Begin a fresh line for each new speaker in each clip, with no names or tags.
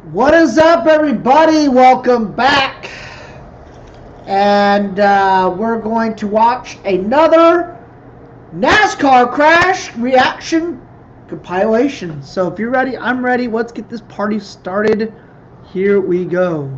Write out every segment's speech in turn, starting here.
What is up, everybody? Welcome back. And we're going to watch another NASCAR crash reaction compilation. So if you're ready, I'm ready. Let's get this party started. Here we go.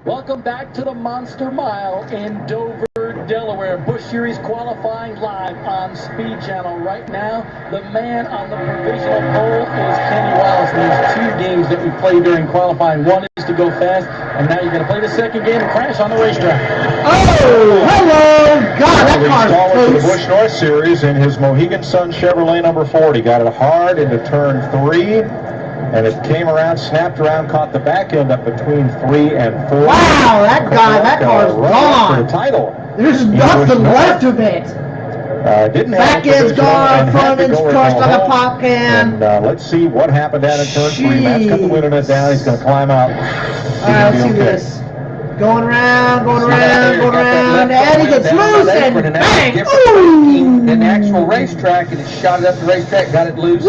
Welcome back to the Monster Mile in Dover, Delaware. Busch Series qualifying live on Speed Channel right now. The man on the provisional pole is Kenny Wallace. And there's two games that we played during qualifying. One is to go fast, and now you're going to play the second game and crash on the racetrack.
Oh, hello! God, that car's
close. The Busch North Series in his Mohegan Sun Chevrolet number 40. Got it hard into turn 3. And it came around, snapped around, caught the back end up between 3 and 4.
Wow, that car's gone.
For the title.
There's nothing left of it.
Didn't
back end's gone, front end's crushed like a pop can.
And let's see what happened down in turn 3. Matt's got the winner net down. He's going to climb out.
All right, let's see this. Going around, and he gets loose, and bang! Ooh!
In the actual racetrack, and it shot it up the racetrack, got it loose.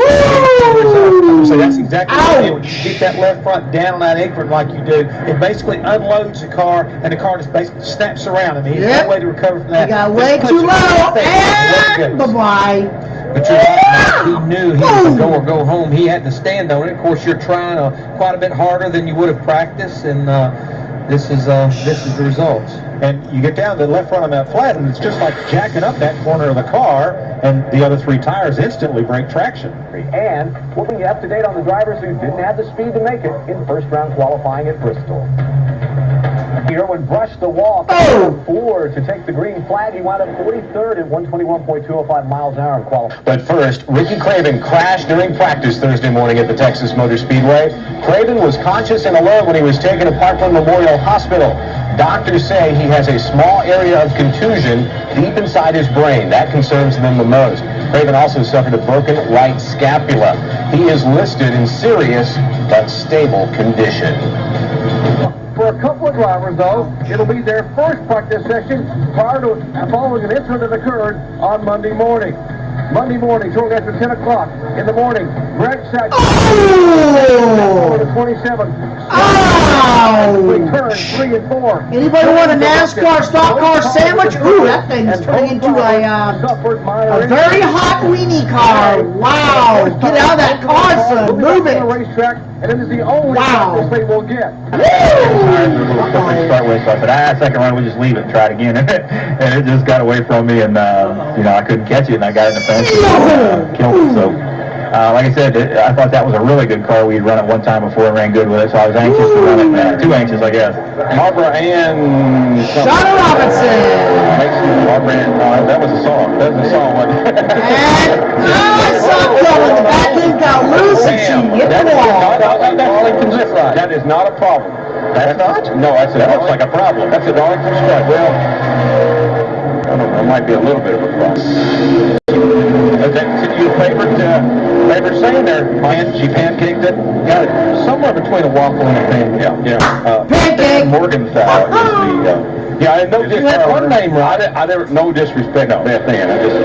So that's exactly what you do. When you get that left front down on that apron like you do, it basically unloads the car, and the car just basically snaps around, and he has no way to recover from that.
He got way too low, and bye-bye.
But you're right, he knew he was to go or go home. He had to stand on it. Of course, you're trying quite a bit harder than you would have practiced, and this is the results.
And you get down the left front on that flat, and it's just like jacking up that corner of the car, and the other 3 tires instantly break traction.
And we'll bring you up to date on the drivers who didn't have the speed to make it in first round qualifying at Bristol. Irwin brushed the wall forward to take the green flag. He wound up 43rd at 121.205 miles an hour in qualifying.
But first, Ricky Craven crashed during practice Thursday morning at the Texas Motor Speedway. Craven was conscious and alert when he was taken to Parkland Memorial Hospital. Doctors say he has a small area of contusion deep inside his brain. That concerns them the most. Craven also suffered a broken right scapula. He is listed in serious but stable condition.
For a couple of drivers, though, it'll be their first practice session prior to following an incident that occurred on Monday morning. Monday morning, shortly after 10 o'clock in the morning, Greg Sack over to 27. Turn 3 and 4.
Anybody want a NASCAR stock car sandwich? Ooh, that thing is turning into a very hot weenie car. Wow, get out of that car, son. Move it.
And it is the only practice they will get.
Start with, so I said, second run, we just leave it and try it again. And it just got away from me, and I couldn't catch it, and I got in the fence and killed it. So, like I said, I thought that was a really good car. We'd run it one time before and ran good with it, so I was anxious to run it. Too anxious, I guess. Barbara Ann
Shauna Robinson.
Barbara Ann, that was a song. That was a song, wasn't it?
And I saw going back and got loose, and she hit the wall.
That is not a problem. That's not? No, that looks like a problem. That's a Darlington strut. Well, I don't know. It might be a little bit of a problem. Is that your favorite saying there? She pancaked it? Yeah, somewhere between a waffle and a pancake. Yeah.
Pancake.
Morgan style is the, yeah, I know
you had one name right.
I never, no disrespect to Beth Ann. I just...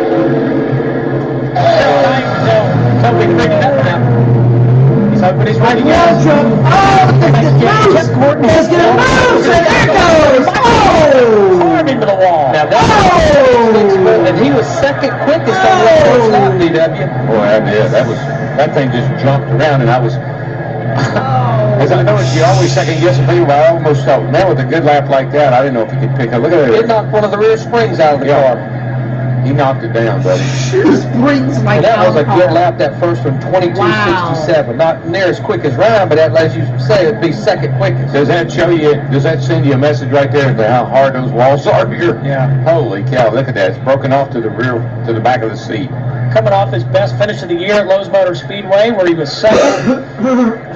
Somebody figured that one out.
But he's ready again. It's going to move, and there goes.
Arm into the wall. Now and he was second quickest on the first lap, DW.
Boy, that thing just jumped around, and I was, as I noticed, you always second guessing people, but I almost thought, man, with a good lap like that, I didn't know if he could pick up. Look at it.
It knocked one of the rear springs out of the car.
He knocked it down, buddy.
That was a good lap, that first one, 22.67. Not near as quick as Ryan, but as you say, it'd be second quickest.
Does that send you a message right there about how hard those walls are here?
Yeah.
Holy cow, look at that. It's broken off to the back of the seat.
Coming off his best finish of the year at Lowe's Motor Speedway, where he was second.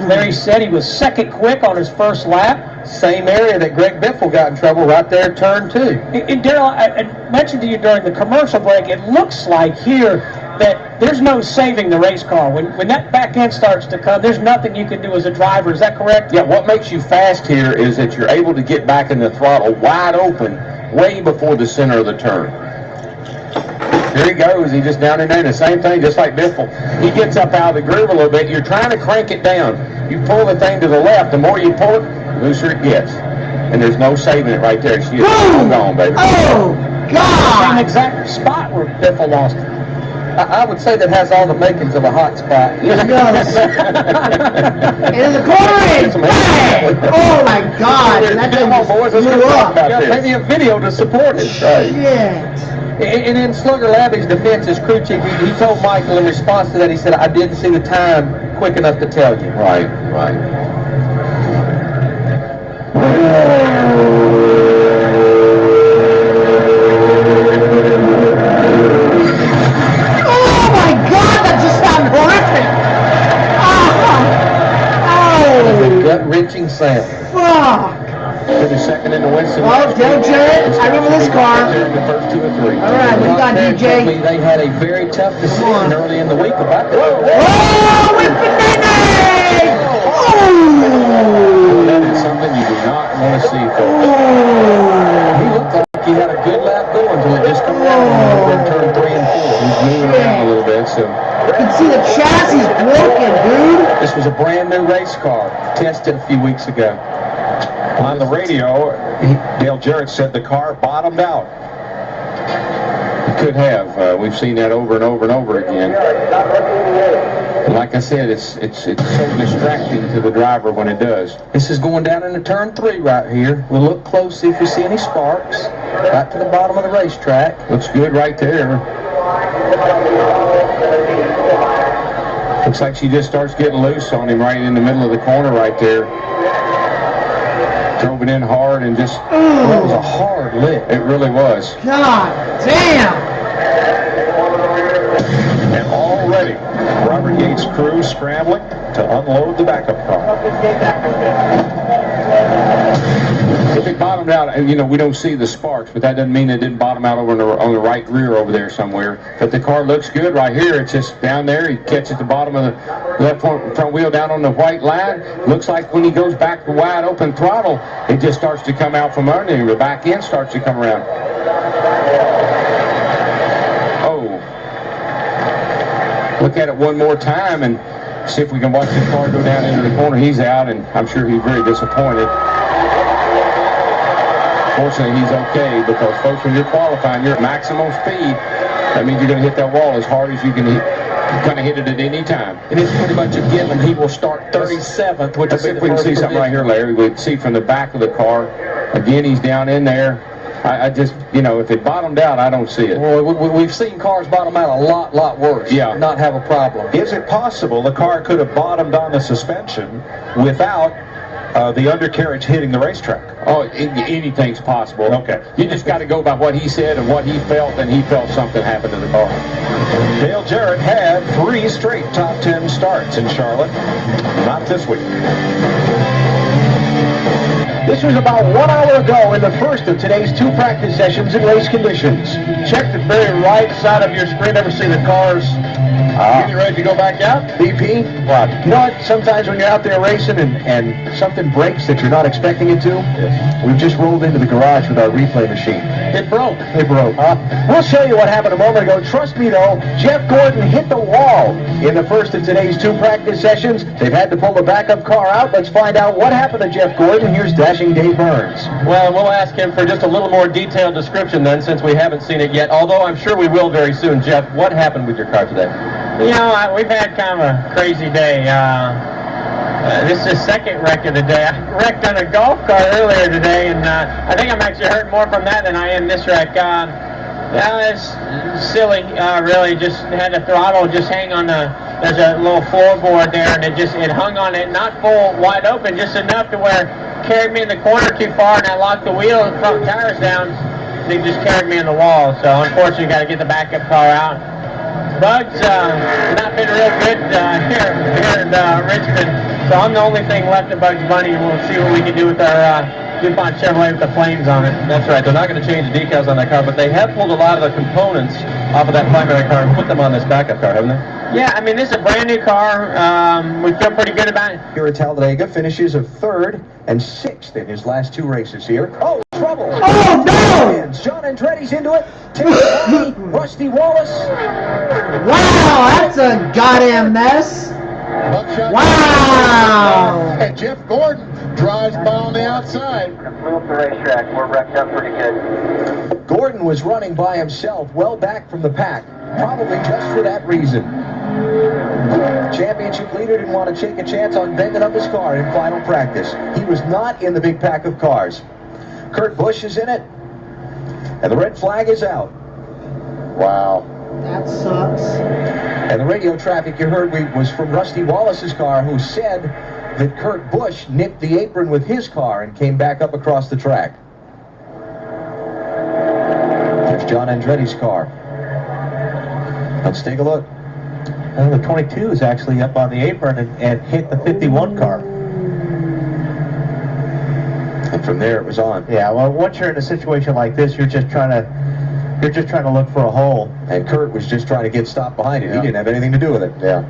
Larry said he was second quick on his first lap.
Same area that Greg Biffle got in trouble right there, turn 2.
And Darrell, I mentioned to you during the commercial break, it looks like here that there's no saving the race car. When that back end starts to come, there's nothing you can do as a driver. Is that correct?
Yeah, what makes you fast here is that you're able to get back in the throttle wide open way before the center of the turn. Here he goes. He just down in there. The same thing, just like Biffle. He gets up out of the groove a little bit. You're trying to crank it down. You pull the thing to the left. The more you pull it, the looser it gets. And there's no saving it right there. She is all gone, baby.
Oh,
Same
God!
exact spot where Biffle lost it.
I would say that has all the makings of a hot spot.
Here it goes. In the corner and bang! Oh, my God. And that thing just blew up.
Yeah, maybe a video to support it.
Shit.
And in Slugger Labby's defense, his crew chief, he told Michael in response to that, he said, I didn't see the time quick enough to tell you.
Right, right.
Oh, my God. That just sounded horrific. Oh,
Gut-wrenching sound.
fuck.
To the second into Winston.
Oh, Dale Jarrett. I remember this car.
The first 2 or 3.
All right, what do you got,
Told me
DJ?
they had a very tough decision early in the week about that.
Oh, with the nene! Oh!
That is something you do not want to see, folks.
Oh!
He looked like he had a good lap going until it just come down in turn 3 and 4.
He's moving around a little bit, so.
You can see the chassis broken, dude.
This was a brand new race car, tested a few weeks ago.
On the radio, Dale Jarrett said the car bottomed out.
It could have. We've seen that over and over and over again. And like I said, it's so distracting to the driver when it does.
This is going down into turn 3 right here. We'll look close, see if we see any sparks. Right to the bottom of the racetrack.
Looks good right there. Looks like she just starts getting loose on him right in the middle of the corner right there. Drove it in hard and just,
That was a hard lick.
it really was.
God damn.
And already, Robert Yates' crew scrambling to unload the backup car.
If it bottomed out, and we don't see the sparks, but that doesn't mean it didn't bottom out over on the right rear over there somewhere. But the car looks good right here. It's just down there. He catches the bottom of the left front wheel down on the white line. Looks like when he goes back to wide open throttle, it just starts to come out from under him. The back end starts to come around. Oh. Look at it one more time and see if we can watch the car go down into the corner. He's out, and I'm sure he's very disappointed. Fortunately, he's okay, because, folks, when you're qualifying, you're at maximum speed. That means you're going to hit that wall as hard as you can hit. You kind of hit it at any time.
And it's pretty much a given. He will start 37th, which
Let's see
will
if
be
we
the
can see
first
something right here, Larry. We'd see from the back of the car. Again, he's down in there. I just, if it bottomed out, I don't see it.
Well, we've seen cars bottom out a lot worse.
Yeah.
Not have a problem.
Is it possible the car could have bottomed on the suspension without the undercarriage hitting the racetrack?
Oh, anything's possible.
Okay.
You just got to go by what he said and what he felt, and he felt something happened to the car.
Dale Jarrett had 3 straight top 10 starts in Charlotte. Not this week.
This was about 1 hour ago in the first of today's 2 practice sessions in race conditions.
Check the very right side of your screen. Ever see the cars getting ready to go back out?
BP? What? You know what? Sometimes when you're out there racing and something breaks that you're not expecting it to, we've just rolled into the garage with our replay machine.
It broke.
It broke. We'll show you what happened a moment ago. Trust me, though, Jeff Gordon hit the wall in the first of today's 2 practice sessions. They've had to pull the backup car out. Let's find out what happened to Jeff Gordon. Here's Dashing Dave Burns.
Well, we'll ask him for just a little more detailed description then, since we haven't seen it yet, although I'm sure we will very soon. Jeff, what happened with your car today?
We've had kind of a crazy day. This is the second wreck of the day. I wrecked on a golf cart earlier today, and I think I'm actually hurting more from that than I am this wreck. It's silly, really. Just had the throttle just hang on there's a little floorboard there, and it hung on it, not full wide open, just enough to where it carried me in the corner too far, and I locked the wheel and front tires down. They just carried me in the wall, so unfortunately got to get the backup car out. Bugs not been real good here in Richmond, so I'm the only thing left of Bugs Bunny, and we'll see what we can do with our DuPont Chevrolet with the flames on it.
That's right. They're not going to change the decals on that car, but they have pulled a lot of the components off of that primary car and put them on this backup car, haven't they?
Yeah, I mean, this is a brand new car. We feel pretty good about it.
Here at Talladega, finishes of 3rd and 6th in his last 2 races here. Oh, trouble!
Oh, no!
happens. John Andretti's into it. Rusty Wallace.
Wow, that's a goddamn mess.
Buckshot.
Wow.
And Jeff Gordon drives by on the outside.
Move the racetrack. We're wrecked up pretty good.
Gordon was running by himself, well back from the pack, probably just for that reason. Championship leader didn't want to take a chance on bending up his car in final practice. He was not in the big pack of cars. Kurt Busch is in it, and the red flag is out.
Wow.
That sucks.
And the radio traffic you heard was from Rusty Wallace's car, who said that Kurt Busch nipped the apron with his car and came back up across the track. There's John Andretti's car. Let's take a look.
Well, the 22 is actually up on the apron and hit the 51 car.
And from there it was on.
Yeah, well, once you're in a situation like this, you're just trying to look for a hole.
And Kurt was just trying to get stopped behind it.
Yeah.
He didn't have anything to do with it.
Yeah.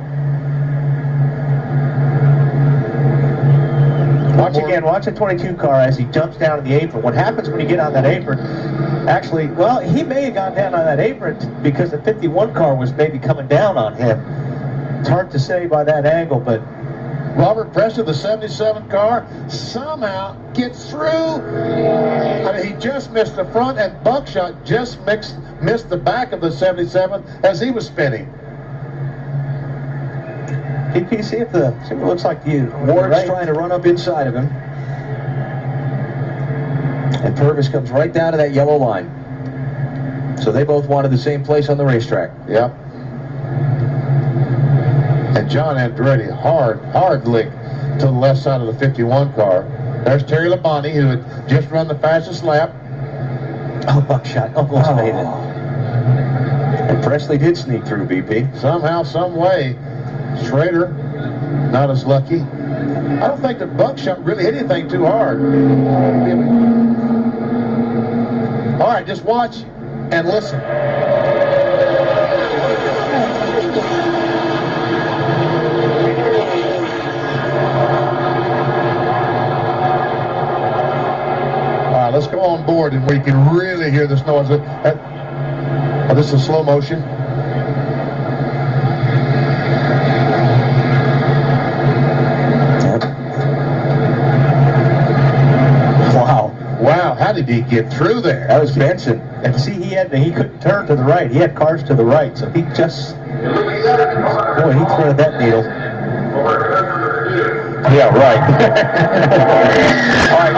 Watch the 22 car as he jumps down on the apron. What happens when you get on that apron? Actually, well, he may have gone down on that apron because the 51 car was maybe coming down on him. It's hard to say by that angle, but
Robert Preston, the 77 car, somehow gets through. I mean, he just missed the front, and Buckshot just missed the back of the 77 as he was spinning.
DP, see what it looks like to you.
Ward's trying to run up inside of him. And Purvis comes right down to that yellow line. So they both wanted the same place on the racetrack.
Yep. And John Andretti, hard lick to the left side of the 51 car. There's Terry Labonte, who had just run the fastest lap.
Oh, Buckshot almost made it.
And Presley did sneak through, BP.
Somehow, some way, Schrader, not as lucky. I don't think that Buckshot really hit anything too hard. All right, just watch and listen. All right, let's go on board and we can really hear this noise. Oh, this is slow motion. Wow, how did he get through there?
That was Benson.
And see, he couldn't turn to the right. He had cars to the right, so he just, boy, he threaded that needle.
Yeah, right. All right.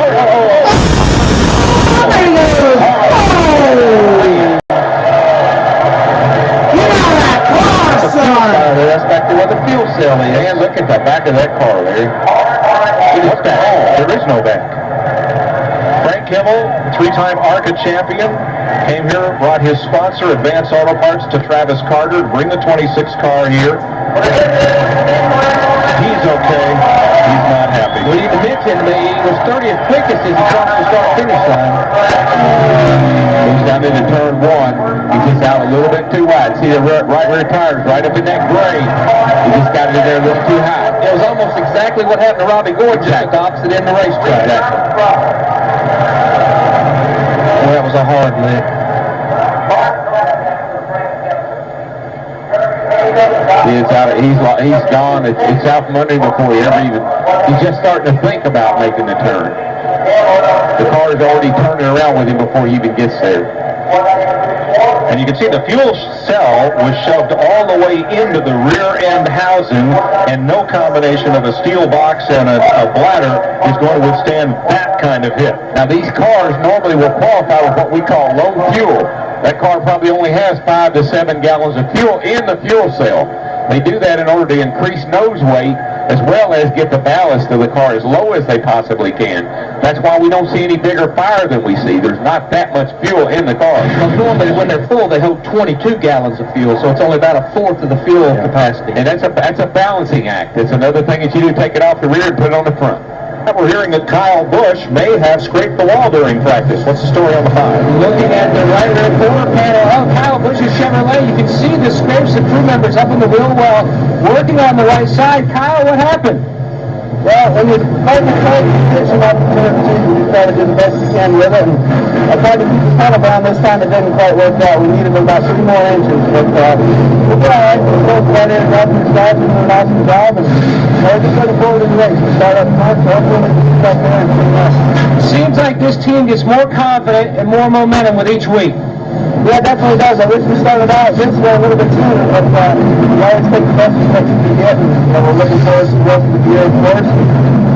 That's back to where the fuel cell is. And look at the back of that car, Larry. What's that? There is no back. Frank Kimmel, three-time ARCA champion, came here, brought his sponsor, Advance Auto Parts, to Travis Carter to bring the 26 car here. He's okay. He's not happy.
Well, you mentioned he was 30th quickest as he crossed the start-finish line.
He's down into turn one. He's just out a little bit too wide. See the right rear tires right up in that grade. He just got it in there a little too high.
It was almost exactly what happened to Robbie Gord, just the opposite in the racetrack.
Exactly.
Well, that was a hard lick.
He's gone. It's out from under him before he ever even. He's just starting to think about making the turn. The car is already turning around with him before he even gets there. And you can see the fuel cell was shoved all the way into the rear end housing, and no combination of a steel box and a bladder is going to withstand that kind of hit. Now these cars normally will qualify with what we call low fuel. That car probably only has 5 to 7 gallons of fuel in the fuel cell. They do that in order to increase nose weight as well as get the ballast of the car as low as they possibly can. That's why we don't see any bigger fire than we see. There's not that much fuel in the car.
Well, normally when they're full, they hold 22 gallons of fuel, so it's only about a fourth of the fuel capacity.
And that's a balancing act. It's another thing that you do, take it off the rear and put it on the front. We're hearing that Kyle Busch may have scraped the wall during practice. What's the story on the 5?
Looking at the right rear quarter panel of Kyle Busch's Chevrolet, you can see the scrapes of crew members up in the wheel well working on the right side. Kyle, what happened?
Well, when you're fighting the tight position up to turn 2, you try to do the best you can with it. And I tried to keep the pedal down this time. It didn't quite work out. We needed about 3 more inches. But we'll be all right. We'll go right in, drop and start, and do an awesome job. And we're just looking forward to the race. We start up front, so hopefully we can get up there and clean up.
Seems like this team gets more confident and more momentum with each week.
Yeah, it definitely does. I wish we started out this way a little bit sooner, but we always take the best results we can get, and we're looking forward to the rest of the year, of course.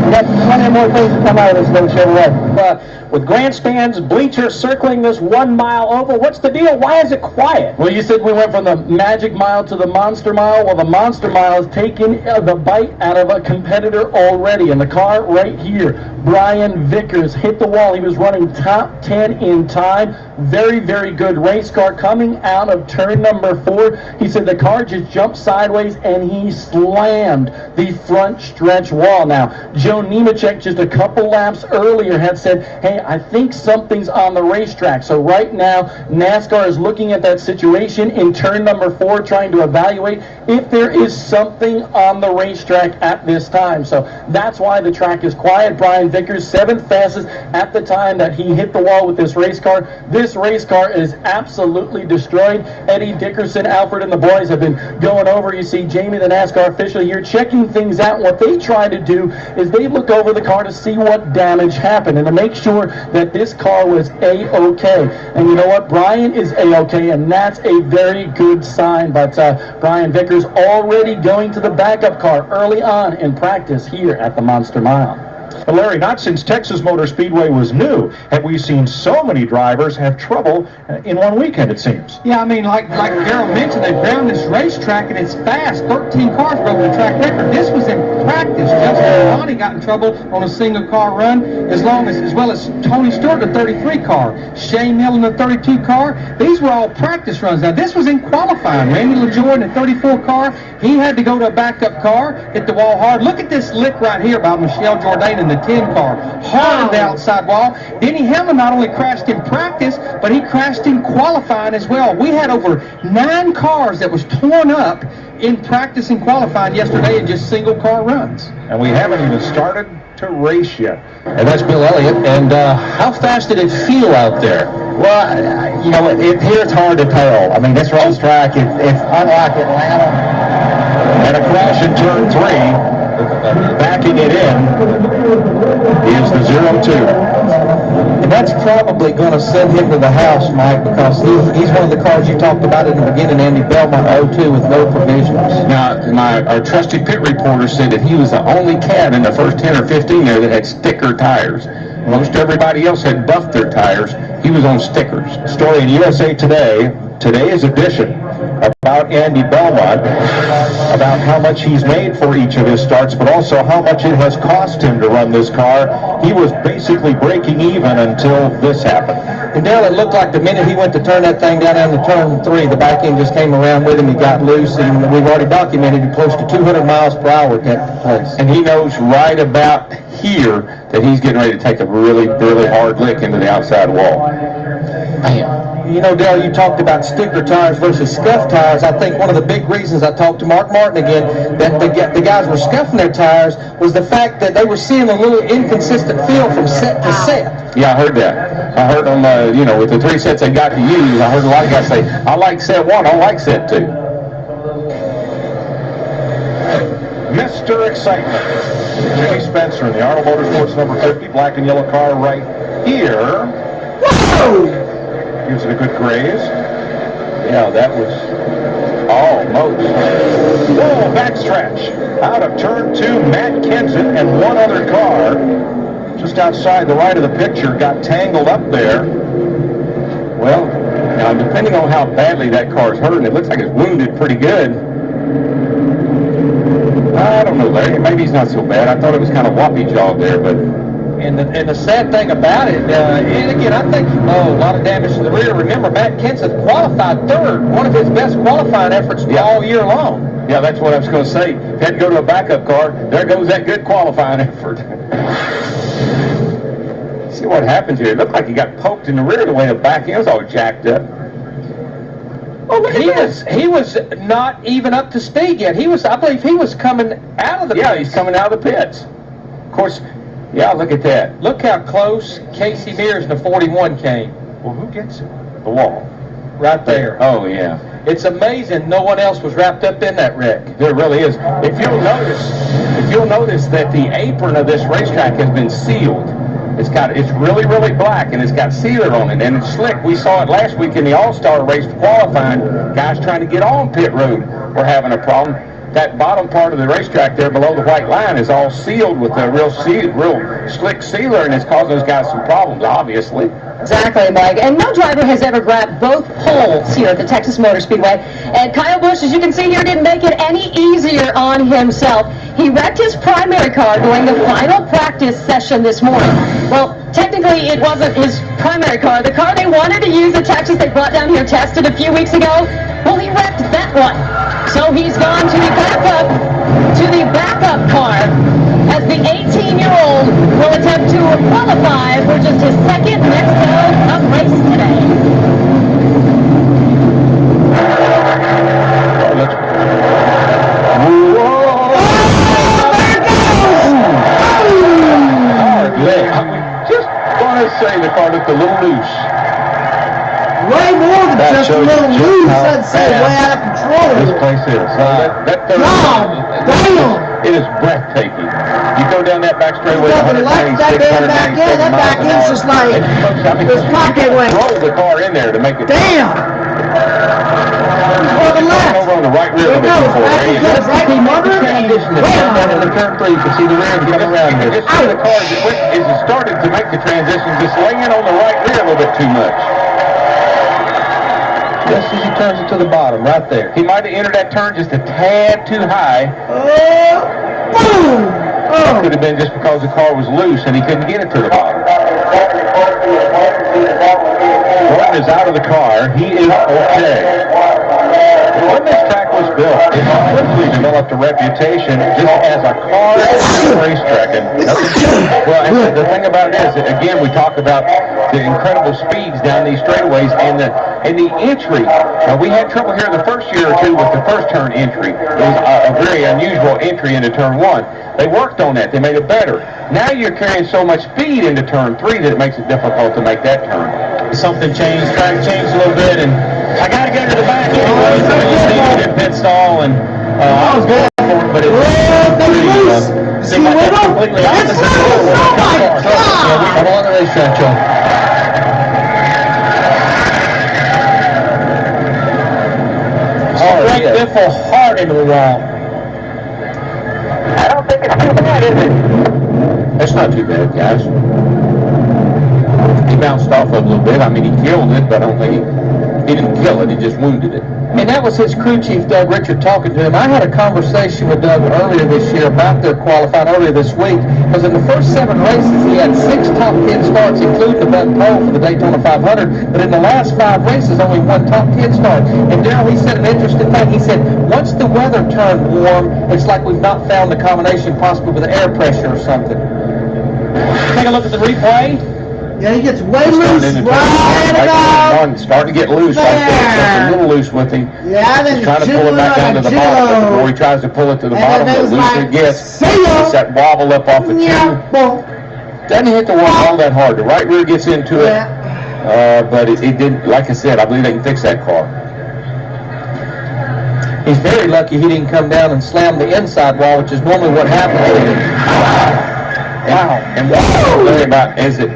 We got plenty more things to come out of this little Chevrolet.
With grandstands, bleachers circling this 1 mile oval, what's the deal? Why is it quiet?
Well, you said we went from the Magic Mile to the Monster Mile. Well, the Monster Mile is taking the bite out of a competitor already. In the car right here, Brian Vickers hit the wall. He was running top 10 in time. Very, very good race car coming out of turn number 4. He said the car just jumped sideways and he slammed the front stretch wall. Now, Joe Nemechek just a couple laps earlier had said, hey, I think something's on the racetrack. So right now, NASCAR is looking at that situation in turn number 4, trying to evaluate if there is something on the racetrack at this time. So that's why the track is quiet. Brian Vickers, 7th fastest at the time that he hit the wall with this race car. This race car is absolutely destroyed. Eddie Dickerson, Alfred, and the boys have been going over. You see Jamie, the NASCAR official here, checking things out. What they try to do is they look over the car to see what damage happened and to make sure that this car was A-OK. And you know what? Brian is A-OK, and that's a very good sign. But Brian Vickers already going to the backup car early on in practice here at the Monster Mile.
But Larry, not since Texas Motor Speedway was new have we seen so many drivers have trouble in one weekend, it seems.
Yeah, I mean, like Darrell mentioned, they've ground this racetrack and it's fast. 13 cars broke the track record. This was in practice. Justin Bonnie got in trouble on a single car run, as well as Tony Stewart, the 33 car, Shane Hill in the 32 car. These were all practice runs. Now, this was in qualifying. Randy LaJoy in the 34 car, he had to go to a backup car, hit the wall hard. Look at this lick right here by Michelle Jourdain in the 10 car, hard on the outside wall. Denny Hamlin not only crashed in practice, but he crashed in qualifying as well. We had over 9 cars that was torn up in practice and qualifying yesterday in just single car runs.
And we haven't even started to race yet.
And that's Bill Elliott. And how fast did it feel out there? Well, you know, here it's hard to tell. I mean, this racetrack, it's unlike Atlanta.
And a crash in turn 3. Backing it in is the 0-2.
And that's probably going to send him to the house, Mike, because he's one of the cars you talked about in the beginning, Andy Belmont 0-2 with no provisions.
Now, our trusty pit reporter said that he was the only cab in the first 10 or 15 there that had sticker tires. Most everybody else had buffed their tires. He was on stickers.
Story in USA Today, today's edition, about Andy Belmont, about how much he's made for each of his starts, but also how much it has cost him to run this car. He was basically breaking even until this happened.
And Darrell, it looked like the minute he went to turn that thing down into turn 3, the back end just came around with him. He got loose, and we've already documented close to 200 miles per hour at that place.
And he knows right about here that he's getting ready to take a really, really hard lick into the outside wall.
Man. You know, Darrell, you talked about sticker tires versus scuff tires. I think one of the big reasons I talked to Mark Martin again that the guys were scuffing their tires was the fact that they were seeing a little inconsistent feel from set to set.
Yeah, I heard that. I heard on with the 3 sets they got to use, I heard a lot of guys say, I like set 1, I like set 2.
Mr. Excitement, Jimmy Spencer in the Arnold Motorsports number 50 black and yellow car right here. Whoa! Gives it a good graze. Yeah, that was almost. Whoa, backstretch. Out of turn 2, Matt Kenseth and one other car just outside the right of the picture got tangled up there.
Well, now depending on how badly that car's hurting, it looks like it's wounded pretty good. I don't know, Larry. Maybe he's not so bad. I thought it was kind of whoppy-jawed there, but...
And the sad thing about it, and again, I think a lot of damage to the rear. Remember, Matt Kenseth qualified 3rd, one of his best qualifying efforts all year long.
Yeah, that's what I was going to say. If he had to go to a backup car, there goes that good qualifying effort. See what happens here. It looked like he got poked in the rear the way the back end was all jacked up.
Oh, look at this. He was not even up to speed yet. I believe he was coming out of the pits.
Yeah, he's coming out of the pits. course, yeah, look at that.
Look how close Casey Mears in the 41 came.
Well, who gets it?
The wall.
Right there.
Oh, yeah.
It's amazing no one else was wrapped up in that wreck.
There really is. If you'll notice that the apron of this racetrack has been sealed. It's really, really black, and it's got sealer on it, and it's slick. We saw it last week in the All-Star race qualifying. Guys trying to get on pit road were having a problem. That bottom part of the racetrack there below the white line is all sealed with a real slick sealer, and it's causing those guys some problems, obviously.
Exactly, Mike. And no driver has ever grabbed both poles here at the Texas Motor Speedway. And Kyle Busch, as you can see here, didn't make it any easier on himself. He wrecked his primary car during the final practice session this morning. Well, technically, it wasn't his primary car. The car they wanted to use at Texas, they brought down here, tested a few weeks ago. Well, he wrecked that one. So he's gone to the backup car, as the 18-year-old will attempt to qualify for just his second Mexico Cup race today.
Just want to say the car looked a little loose.
Way more than just a little loose. I'd say way out of control.
This place is. It is breathtaking. You go down that back straightaway.
Nothing like that back end. That back end's just like this pocket went.
Roll the car in there to make it.
Damn. For the left.
Over on the right rear.
It goes back and goes back and mother.
Transition to the turn 3. You can see the rear coming around here. Just see the car as it started to make the transition, just laying on the right rear a little bit too much.
Just as he turns it to the bottom, right there.
He might have entered that turn just a tad too high.
Boom!
That could have been just because the car was loose and he couldn't get it to the bottom. Gordon is out of the car. He is okay. When this track was built, it quickly developed a reputation just as a car racetrack. And the thing about it is, again, we talk about the incredible speeds down these straightaways and the entry. Now, we had trouble here the first year or two with the first turn entry. It was a very unusual entry into turn 1. They worked on that. They made it better. Now you're carrying so much speed into turn 3 that it makes it difficult to make that turn.
Something changed, track changed a little bit, and I got to go to the back anyway, so I just needed a pit stall, and I was going for it, but it was seemed like that's completely opposite of what I'm on the racetrack, Joe. Straight biffle hard into the wall.
I don't think it's too bad, is it?
That's not too bad, guys. He bounced off a little bit. I mean, he killed it, but I don't think he didn't kill it. He just wounded it.
And that was his crew chief, Doug Richard, talking to him. I had a conversation with Doug earlier this year about their qualifying earlier this week, because in the first 7 races, he had 6 top 10 starts, including the best pole for the Daytona 500, but in the last 5 races, only 1 top 10 start. And Darrell, he said an interesting thing. He said, once the weather turned warm, it's like we've not found the combination possibly with the air pressure or something. Take a look at the replay.
Yeah, he gets way loose right about.
Starting to get loose right there. It's a little loose with him.
Yeah, then
he's trying to pull it back down to the bottom. But before he tries to pull it to the bottom, the looser it gets. It's that wobble up off the tube. Doesn't hit the wall all that hard. The right rear gets into it. But it didn't, like I said, I believe they can fix that car.
He's very lucky he didn't come down and slam the inside wall, which is normally what happens.
Wow. And what I learned about as the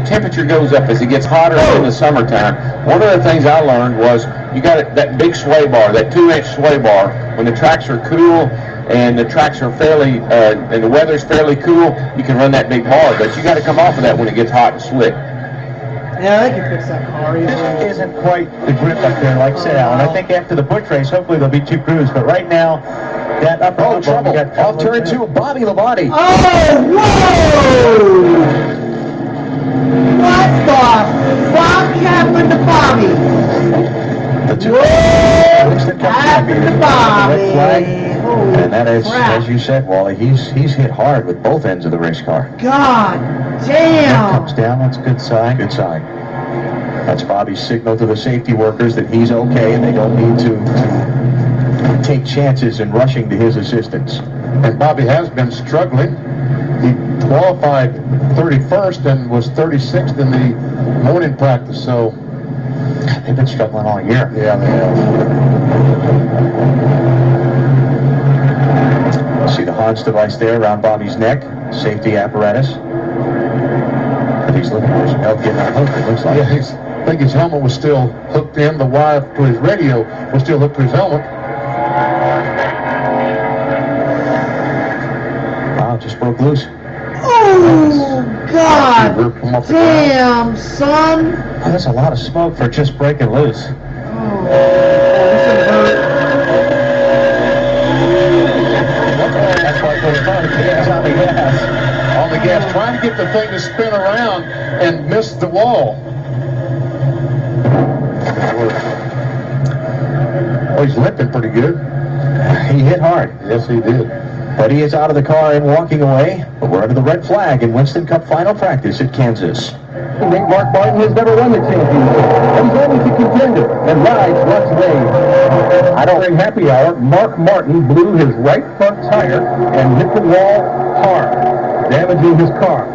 temperature goes up, as it gets hotter in the summertime, one of the things I learned was you got that big sway bar, that 2-inch sway bar, when the tracks are cool and the tracks are fairly, and the weather's fairly cool, you can run that big bar, but you got to come off of that when it gets hot and slick.
Yeah, they can fix that car.
This isn't quite the grip up there, like I said, Alan. I think after the Busch race, hopefully there'll be 2 crews, but right now, that upper
trouble. Off turn 2, Bobby Labonte.
Oh, whoa! What the fuck happened to Bobby?
The 2
happened to Bobby?
And that is, as you said, Wally, he's hit hard with both ends of the race car.
God
That
damn!
comes down, that's a good sign. Good sign. That's Bobby's signal to the safety workers that he's okay and they don't need to take chances in rushing to his assistance.
And Bobby has been struggling. qualified 31st and was 36th in the morning practice. So
they've been struggling all year.
Yeah, they have.
See the Hodge device there around Bobby's neck, safety apparatus. But he's looking for some help getting unhooked, it looks like.
Yeah, I think his helmet was still hooked in. The wire to his radio was still hooked to his helmet.
Wow, it just broke loose.
Oh, God
Come off the
damn, son.
Oh, that's a lot of smoke for just breaking loose.
Oh, this is hurt.
That's why they put the gas on the gas.
On the gas, trying to get the thing to spin around and miss the wall. Oh, he's limping pretty good.
He hit hard.
Yes, he did.
But he is out of the car and walking away. But we're under the red flag in Winston Cup final practice at Kansas.
Mark Martin has never won the championship. He's always a contender and rides what's made. During happy hour, Mark Martin blew his right front tire and hit the wall hard, damaging his car.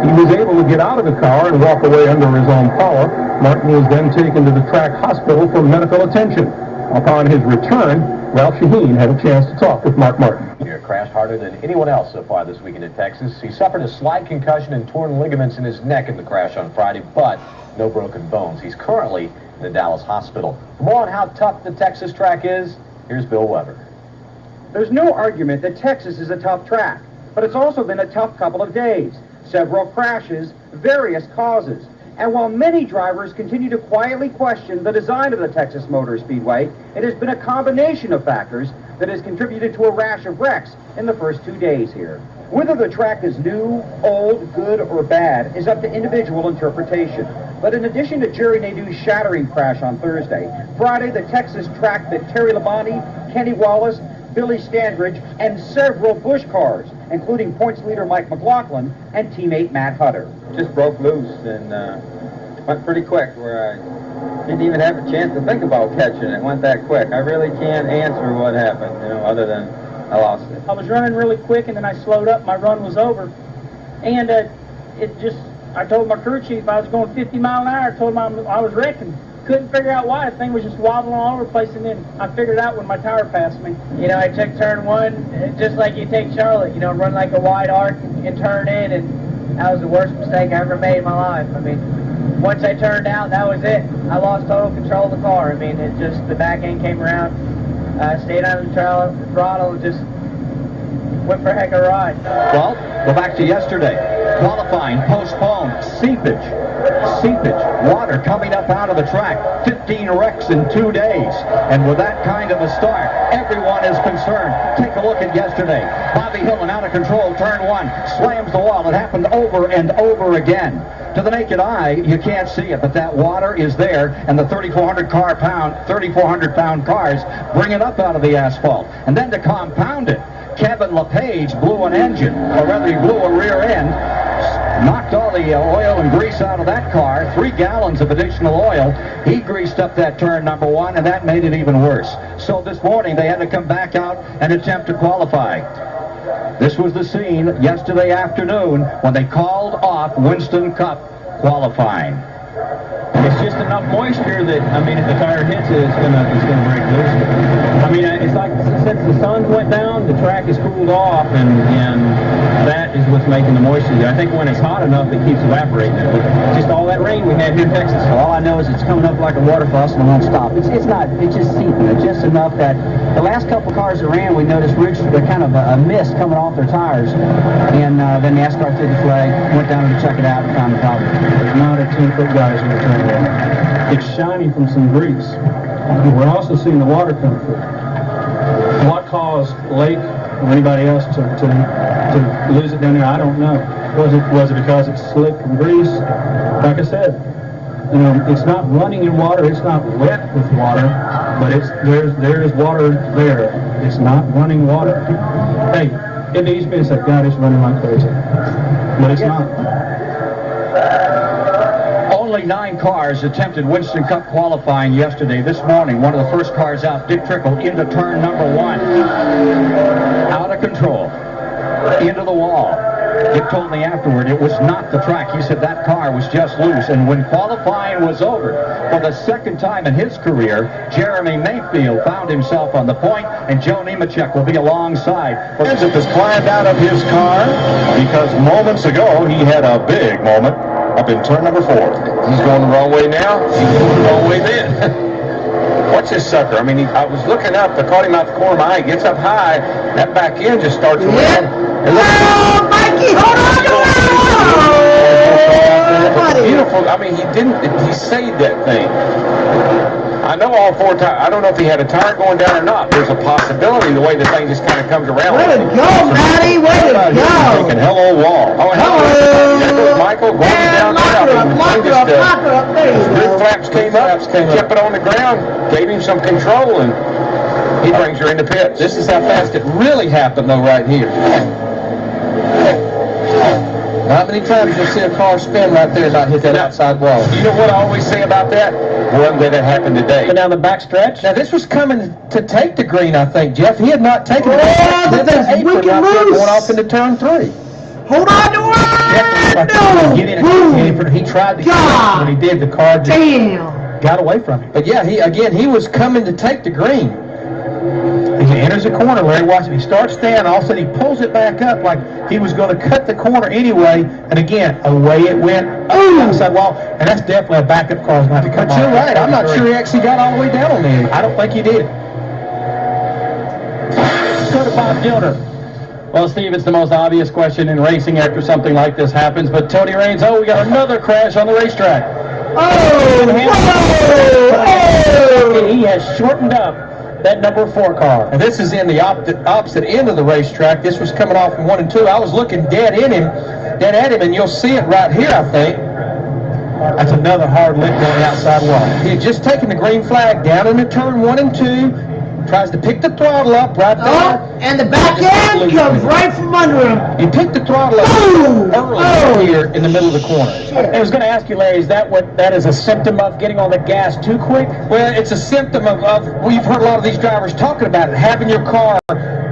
He was able to get out of the car and walk away under his own power. Martin was then taken to the track hospital for medical attention. Upon his return, Ralph Shaheen had a chance to talk with Mark Martin.
He crashed harder than anyone else so far this weekend at Texas. He suffered a slight concussion and torn ligaments in his neck in the crash on Friday, but no broken bones. He's currently in the Dallas hospital. For more on how tough the Texas track is, here's Bill Weber.
There's no argument that Texas is a tough track, but it's also been a tough couple of days. Several crashes, various causes. And while many drivers continue to quietly question the design of the Texas Motor Speedway, it has been a combination of factors that has contributed to a rash of wrecks in the first 2 days here. Whether the track is new, old, good, or bad is up to individual interpretation. But in addition to Jerry Nadeau's shattering crash on Thursday, Friday the Texas track bit Terry Labonte, Kenny Wallace, Billy Standridge, and several Busch cars, including points leader Mike McLaughlin and teammate Matt Hutter.
Just broke loose and went pretty quick where I didn't even have a chance to think about catching it. It went that quick. I really can't answer what happened, other than I lost it.
I was running really quick and then I slowed up. My run was over. And I told my crew chief I was going 50 miles an hour. I told him I was wrecking. Couldn't figure out why. The thing was just wobbling all over the place, and then I figured it out when my tire passed me. I took turn one just like you take Charlotte, run like a wide arc and turn in, and that was the worst mistake I ever made in my life. Once I turned out, that was it. I lost total control of the car. The back end came around, stayed on the throttle, just went for a heck of a ride.
Well, go back to yesterday. Qualifying postponed. Seepage, water coming up out of the track. 15 wrecks in 2 days. And with that kind of a start, everyone is concerned. Take a look at yesterday. Bobby Hillin out of control, turn one, slams the wall. It happened over and over again. To the naked eye, you can't see it, but that water is there, and the 3,400-pound cars bring it up out of the asphalt. And then to compound it, Kevin LePage blew an engine, or rather he blew a rear end, knocked all the oil and grease out of that car, 3 gallons of additional oil. He greased up that turn number one, and that made it even worse. So this morning they had to come back out and attempt to qualify. This was the scene yesterday afternoon when they called off Winston Cup qualifying.
It's just enough moisture that, if the tire hits it, it's gonna break loose. It's like since the sun went down, the track is cooled off, and that is what's making the moisture there. I think when it's hot enough, it keeps evaporating. Just all that rain we had here in Texas.
So all I know is it's coming up like a water faucet and it won't stop. It's just seeping. It's just enough that the last couple cars that ran, we noticed kind of a mist coming off their tires, and then the NASCAR threw the flag, went down to check it out, and found the problem.
There's not a 10-foot guys in the turn. It's shiny from some grease. We're also seeing the water come through. What caused Lake or anybody else to lose it down there? I don't know. Was it because it's slick from grease? Like I said, it's not running in water. It's not wet with water, but there's water there. It's not running water. Hey, it needs to be said, God, it's running like crazy, but it's not.
Only 9 cars attempted Winston Cup qualifying yesterday. This morning, one of the first cars out, Dick Trickle, into turn number 1. Out of control. Into the wall.
Dick told me afterward it was not the track. He said that car was just loose. And when qualifying was over, for the second time in his career, Jeremy Mayfield found himself on the point, and Joe Nemechek will be alongside.
Kenseth has climbed out of his car because moments ago he had a big moment up in turn number 4.
He's going the wrong way now. He's going the wrong way then. Watch this sucker. I mean, I was looking up. I caught him out the corner of my eye. He gets up high. That back end just starts around. And look,
Mikey, hold on!
beautiful. I mean, he saved that thing. I know all 4 tires. I don't know if he had a tire going down or not. There's a possibility the way the thing just kind of comes around.
Way to go, Matty! Way to go!
Thinking, hello, wall.
Oh, hello. There goes Michael going down there.
Lock her up. There you
Rear
go.
flaps came up, kept it on the ground, gave him some control, and he brings her in the pits.
This is how fast it really happened, though, right here. Not many times you'll see a car spin right there and not hit that outside wall.
You know what I always say about that? Well, I'm glad that happened today.
Down the back stretch.
Now, this was coming to take the green, I think, Jeff. He had not taken it.
That thing's
apron
wicked
right there
loose.
going off into turn 3.
Hold on to
Like
it!
get in a
No!
apron. He tried to get
God.
it. When he did, the car just
Damn!
got away from him. But yeah, he was coming to take the green. He enters the corner, Larry, watch him. He starts down, all of a sudden he pulls it back up like he was going to cut the corner anyway, and again, away it went up the outside wall, and that's definitely a backup car going to come. But you're right, I'm not sure he actually got all the way down on there. I don't think he did.
Let's go to Bob Gilder. Well, Steve, it's the most obvious question in racing after something like this happens, but Tony Raines, we got another crash on the racetrack. He has shortened up that number 4 car.
And this is in the opposite end of the racetrack. This was coming off from 1 and 2. I was looking dead at him, and you'll see it right here, I think. That's another hard lick on the outside wall. He had just taken the green flag down into turn 1 and 2. Tries to pick the throttle up right there.
And the back end comes right from under him.
He picked the throttle up early here in the middle of the corner.
I was going to ask you, Larry, is that what that is a symptom of, getting on the gas too quick?
Well, it's a symptom of we've heard a lot of these drivers talking about it, having your car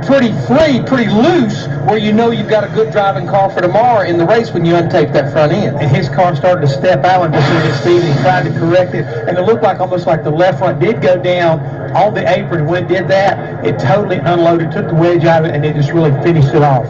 pretty free, pretty loose, where you know you've got a good driving car for tomorrow in the race when you untape that front end. And his car started to step out and just hit speed, and he tried to correct it, and it looked like almost like the left front did go down on the apron. When it did that, it totally unloaded, took the wedge out of it, and it just really finished it off.